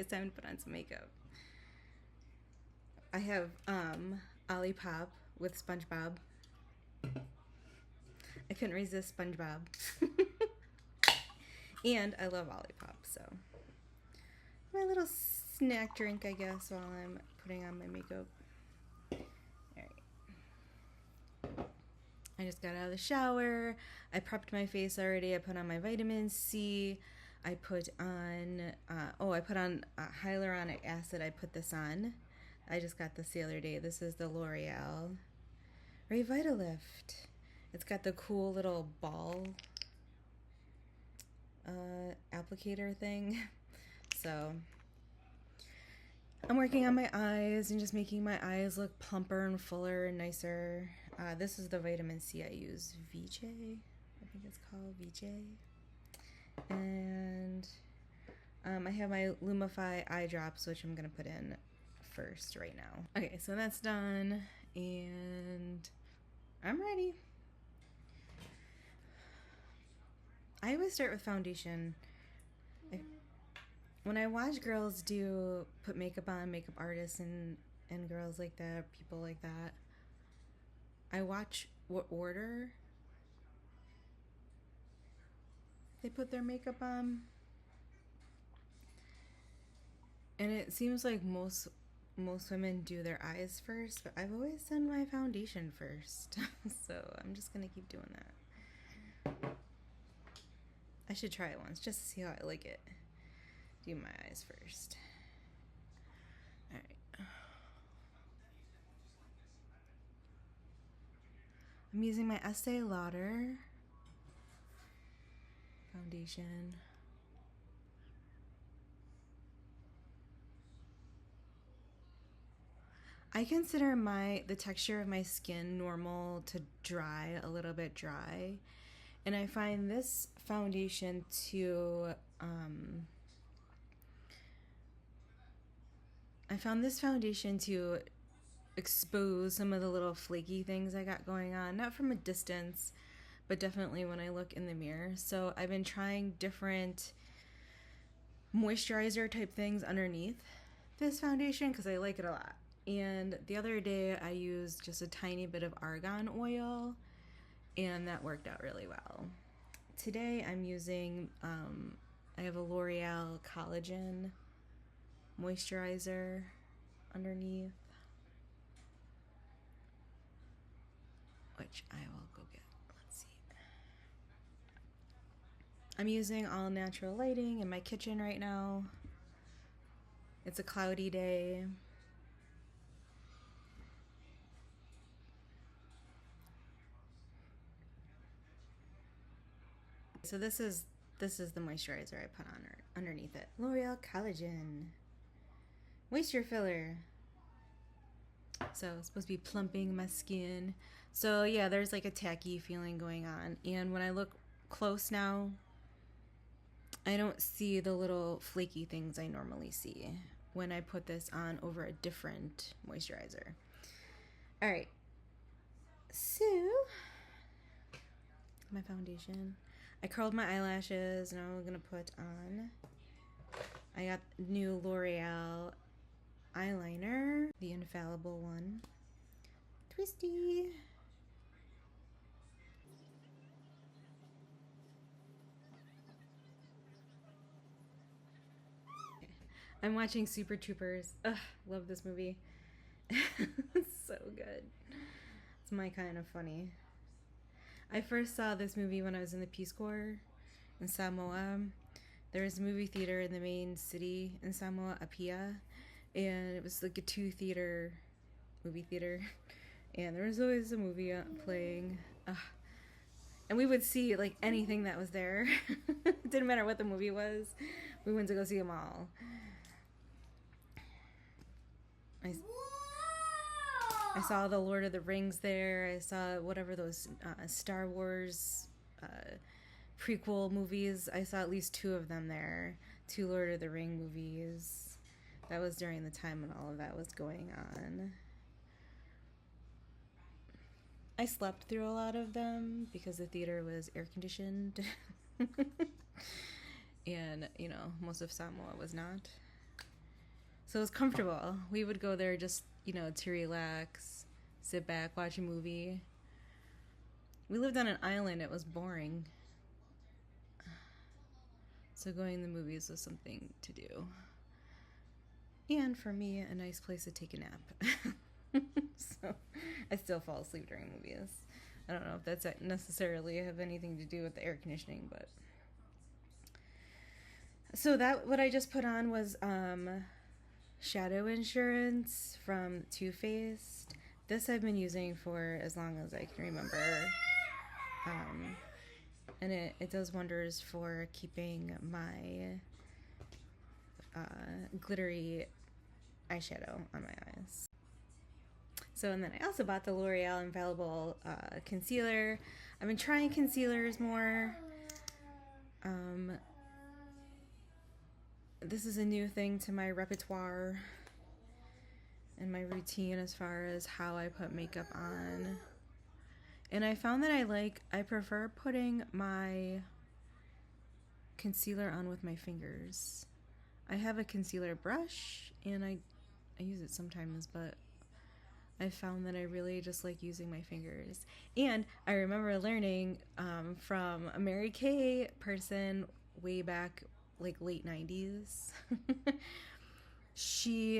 it's time to put on some makeup. I have Olipop with SpongeBob. I couldn't resist SpongeBob. And I love Olipop, so my little snack drink, I guess, while I'm putting on my makeup. Alright. I just got out of the shower. I prepped my face already. I put on my vitamin C. I put on, I put on hyaluronic acid. I put this on. I just got this the other day. This is the L'Oreal Revitalift. It's got the cool little ball applicator thing. So I'm working on my eyes and just making my eyes look plumper and fuller and nicer. This is the vitamin C I use, VJ. I think it's called VJ. And I have my Lumify eye drops, which I'm gonna put in first right now. Okay, so that's done, and I'm ready. I always start with foundation. When I watch girls put makeup on, makeup artists and girls like that, people like that, I watch what order they put their makeup on. And it seems like most women do their eyes first, but I've always done my foundation first. So I'm just gonna keep doing that. I should try it once just to see how I like it. Do my eyes first. Alright. I'm using my Estee Lauder foundation. I consider the texture of my skin normal to dry, a little bit dry. And I find this foundation to expose some of the little flaky things I got going on, not from a distance, but definitely when I look in the mirror. So I've been trying different moisturizer type things underneath this foundation because I like it a lot. And the other day I used just a tiny bit of argan oil, and that worked out really well. Today I'm using, I have a L'Oreal Collagen moisturizer underneath, which I will go get. Let's see. I'm using all natural lighting in my kitchen right now. It's a cloudy day. So this is the moisturizer I put on underneath it. L'Oreal Collagen Moisture Filler. So it's supposed to be plumping my skin. So yeah, there's like a tacky feeling going on. And when I look close now, I don't see the little flaky things I normally see when I put this on over a different moisturizer. All right. So my foundation. I curled my eyelashes. Now I'm gonna put on. I got new L'Oreal eyeliner, the infallible one. Twisty. I'm watching Super Troopers. Ugh, love this movie. It's so good. It's my kind of funny. I first saw this movie when I was in the Peace Corps in Samoa. There was a movie theater in the main city in Samoa, Apia, and it was like a 2-theater movie theater, and there was always a movie playing. And we would see like anything that was there. It didn't matter what the movie was. We went to go see them all. I saw the Lord of the Rings there. I saw whatever those Star Wars prequel movies. I saw at least 2 of them there. 2 Lord of the Ring movies. That was during the time when all of that was going on. I slept through a lot of them because the theater was air conditioned. And, you know, most of Samoa was not. So it was comfortable. We would go there just, to relax, sit back, watch a movie. We lived on an island. It was boring. So going to the movies was something to do. And for me, a nice place to take a nap. So I still fall asleep during movies. I don't know if that's necessarily have anything to do with the air conditioning, but... So what I just put on was Shadow Insurance from Too Faced. This I've been using for as long as I can remember. And it does wonders for keeping my glittery eyeshadow on my eyes. So, and then I also bought the L'Oreal Infallible concealer. I've been trying concealers more. This is a new thing to my repertoire and my routine as far as how I put makeup on. And I found that I prefer putting my concealer on with my fingers. I have a concealer brush and I use it sometimes, but I found that I really just like using my fingers. And I remember learning from a Mary Kay person way back, like late 90s.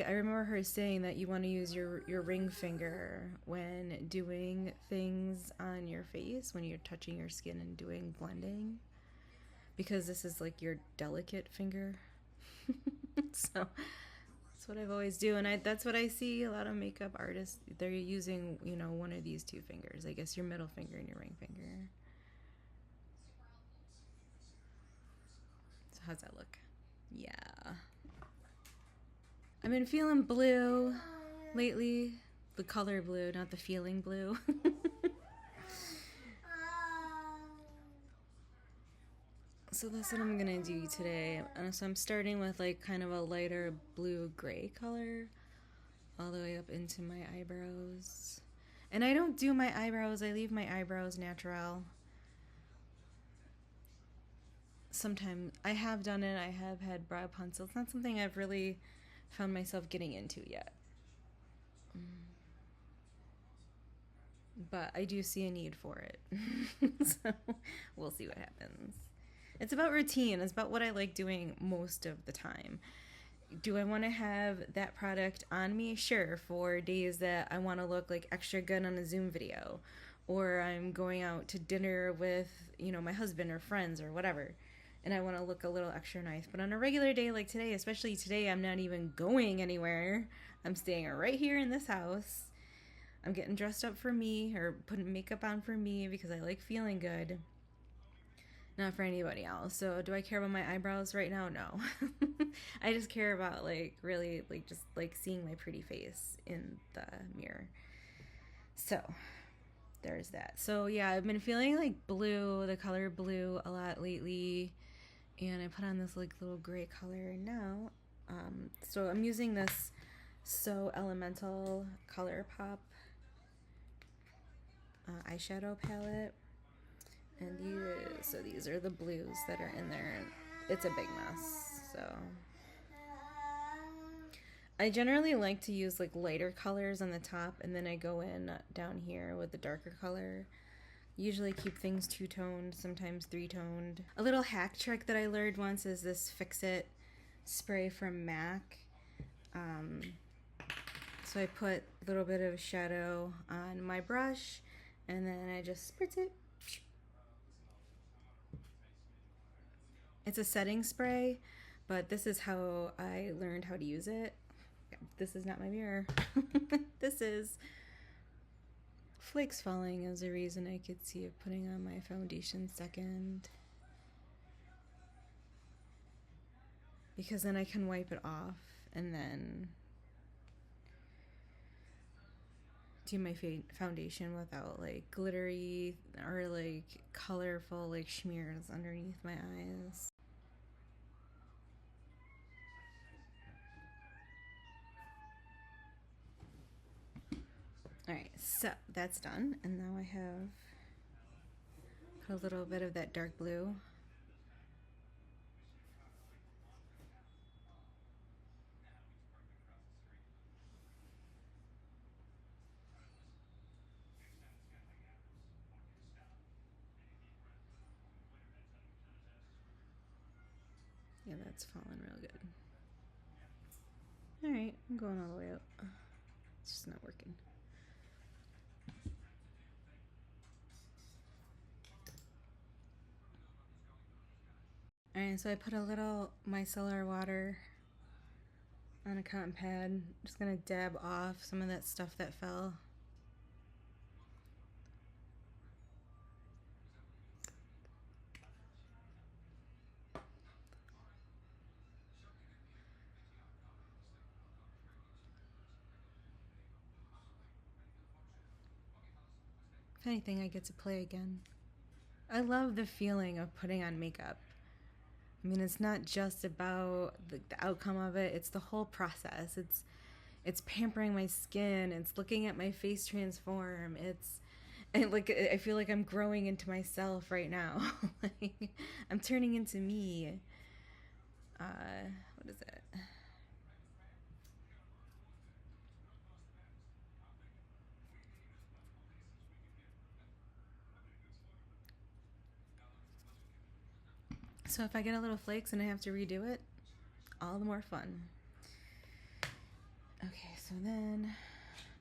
I remember her saying that you want to use your ring finger when doing things on your face, when you're touching your skin and doing blending, because this is like your delicate finger. So that's what I've always do, and that's what I see a lot of makeup artists, they're using, one of these two fingers, I guess your middle finger and your ring finger. So how's that look? Yeah. I've been feeling blue lately. The color blue, not the feeling blue. So that's what I'm gonna do today. So I'm starting with like kind of a lighter blue-gray color all the way up into my eyebrows. And I don't do my eyebrows, I leave my eyebrows natural. Sometimes I have done it, I have had brow pencil. It's not something I've really found myself getting into yet. But I do see a need for it. So we'll see what happens. It's about routine. It's about what I like doing most of the time. Do I want to have that product on me? Sure, for days that I want to look like extra good on a Zoom video. Or I'm going out to dinner with, my husband or friends or whatever. And I want to look a little extra nice. But on a regular day like today, especially today, I'm not even going anywhere. I'm staying right here in this house. I'm getting dressed up for me or putting makeup on for me because I like feeling good. Not for anybody else. So do I care about my eyebrows right now? No. I just care about really just seeing my pretty face in the mirror. So there's that. So yeah, I've been feeling like blue, the color blue a lot lately. And I put on this little gray color now. So I'm using this So Elemental ColourPop eyeshadow palette. And these are the blues that are in there. It's a big mess, so. I generally like to use lighter colors on the top, and then I go in down here with the darker color. Usually keep things two-toned, sometimes three-toned. A little hack trick that I learned once is this Fix-It spray from MAC. So I put a little bit of shadow on my brush, and then I just spritz it. It's a setting spray, but this is how I learned how to use it. This is not my mirror. This is flakes falling as a reason I could see of putting on my foundation second. Because then I can wipe it off and then do my foundation without glittery or colorful smears underneath my eyes. Alright, so that's done, and now I have put a little bit of that dark blue. it's falling real good. Alright, I'm going all the way up. It's just not working. Alright, so I put a little micellar water on a cotton pad. Just gonna dab off some of that stuff that fell. If anything, I get to play again. I love the feeling of putting on makeup. I mean, it's not just about the outcome of it, it's the whole process. It's pampering my skin, it's looking at my face transform, and like I feel like I'm growing into myself right now. Like I'm turning into me. What is it? So if I get a little flakes and I have to redo it, all the more fun. Okay, so then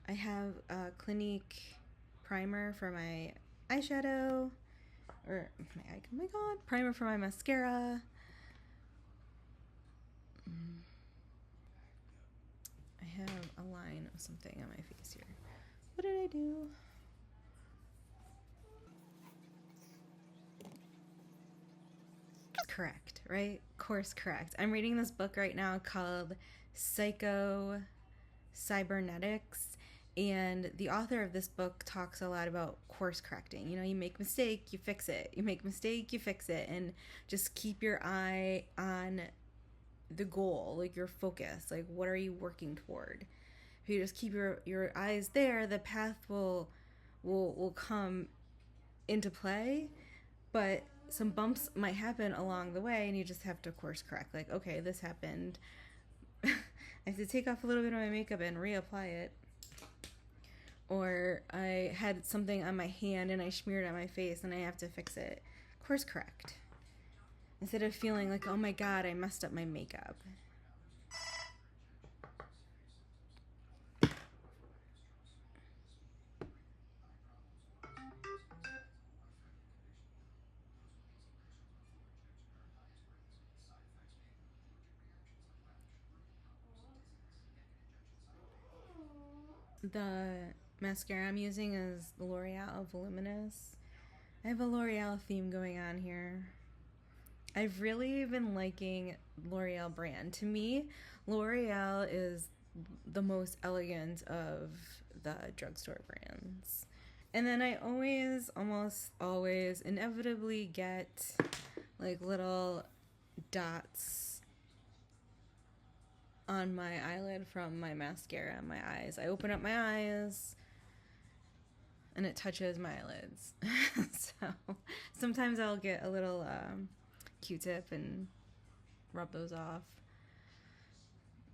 I have a Clinique primer for my eyeshadow, or oh my god, primer for my mascara. I have a line of something on my face here. What did I do? Correct, right? Course correct. I'm reading this book right now called Psycho Cybernetics, and the author of this book talks a lot about course correcting. You know, you make a mistake, you fix it. You make a mistake, you fix it, and just keep your eye on the goal, like your focus. Like, what are you working toward? If you just keep your eyes there, the path will come into play, but some bumps might happen along the way, and you just have to course correct. Like, okay, this happened. I have to take off a little bit of my makeup and reapply it. Or I had something on my hand and I smeared it on my face and I have to fix it. Course correct. Instead of feeling like, oh my god, I messed up my makeup. The mascara I'm using is the L'Oreal Voluminous. I have a L'Oreal theme going on here. I've really been liking L'Oreal brand. To me, L'Oreal is the most elegant of the drugstore brands. And then I almost always, inevitably get like little dots on my eyelid from my mascara on my eyes. I open up my eyes and it touches my eyelids. So sometimes I'll get a little Q-tip and rub those off.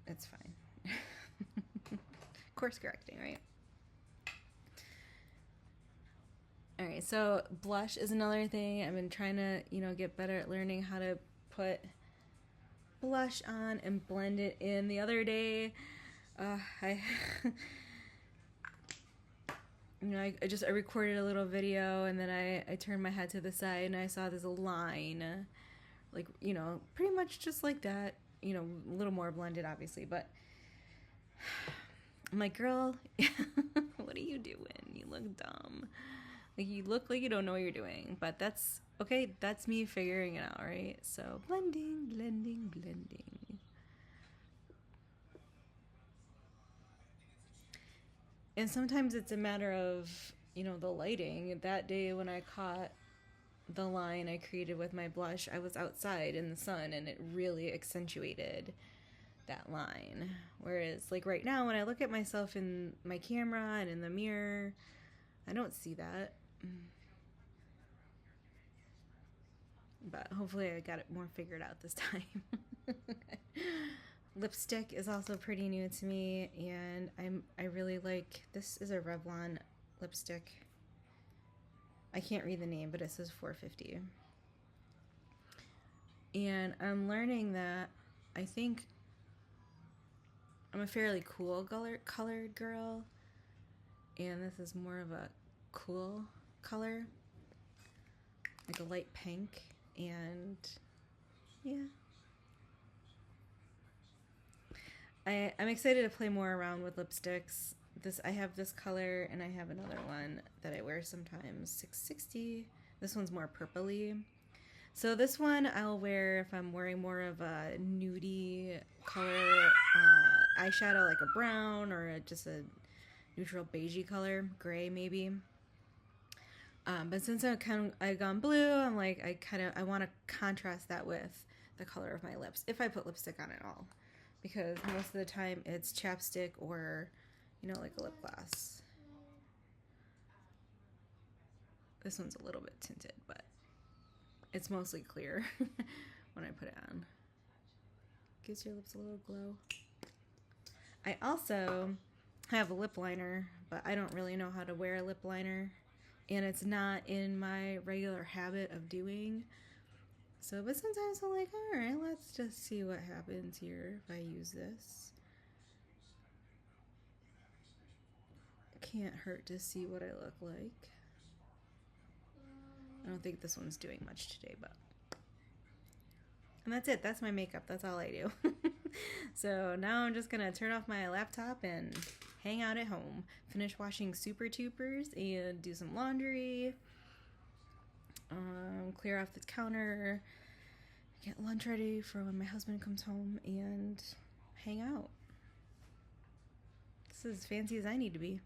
It's fine. Course correcting, right? Alright, so blush is another thing. I've been trying to, get better at learning how to put blush on and blend it in. The other day, I recorded a little video and then I turned my head to the side and I saw this line, like, pretty much just like that, a little more blended obviously, but I'm like, girl, what are you doing? You look dumb. Like, you look like you don't know what you're doing, but that's okay. That's me figuring it out, right? So blending. And sometimes it's a matter of, the lighting. That day when I caught the line I created with my blush, I was outside in the sun and it really accentuated that line. Whereas, like, right now when I look at myself in my camera and in the mirror, I don't see that. But hopefully I got it more figured out this time. Lipstick is also pretty new to me, and I really like, this is a Revlon lipstick. I can't read the name, but it says $4.50. And I'm learning that I think I'm a fairly cool colored girl, and this is more of a cool color, like a light pink, and yeah. I'm excited to play more around with lipsticks. I have this color, and I have another one that I wear sometimes, 660. This one's more purpley. So this one I'll wear if I'm wearing more of a nudie color eyeshadow, like a brown or just a neutral beigey color, gray maybe. But since I've gone blue, I'm like I want to contrast that with the color of my lips if I put lipstick on at all, because most of the time it's chapstick or, you know, like a lip gloss. This one's a little bit tinted, but it's mostly clear when I put it on. Gives your lips a little glow. I also have a lip liner, but I don't really know how to wear a lip liner, and it's not in my regular habit of doing. So, but sometimes I'm like, all right, let's just see what happens here if I use this. Can't hurt to see what I look like. I don't think this one's doing much today, but... And that's it. That's my makeup. That's all I do. So now I'm just going to turn off my laptop and hang out at home. Finish washing Super Tupers and do some laundry. Clear off the counter. Get lunch ready for when my husband comes home and hang out. This is as fancy as I need to be.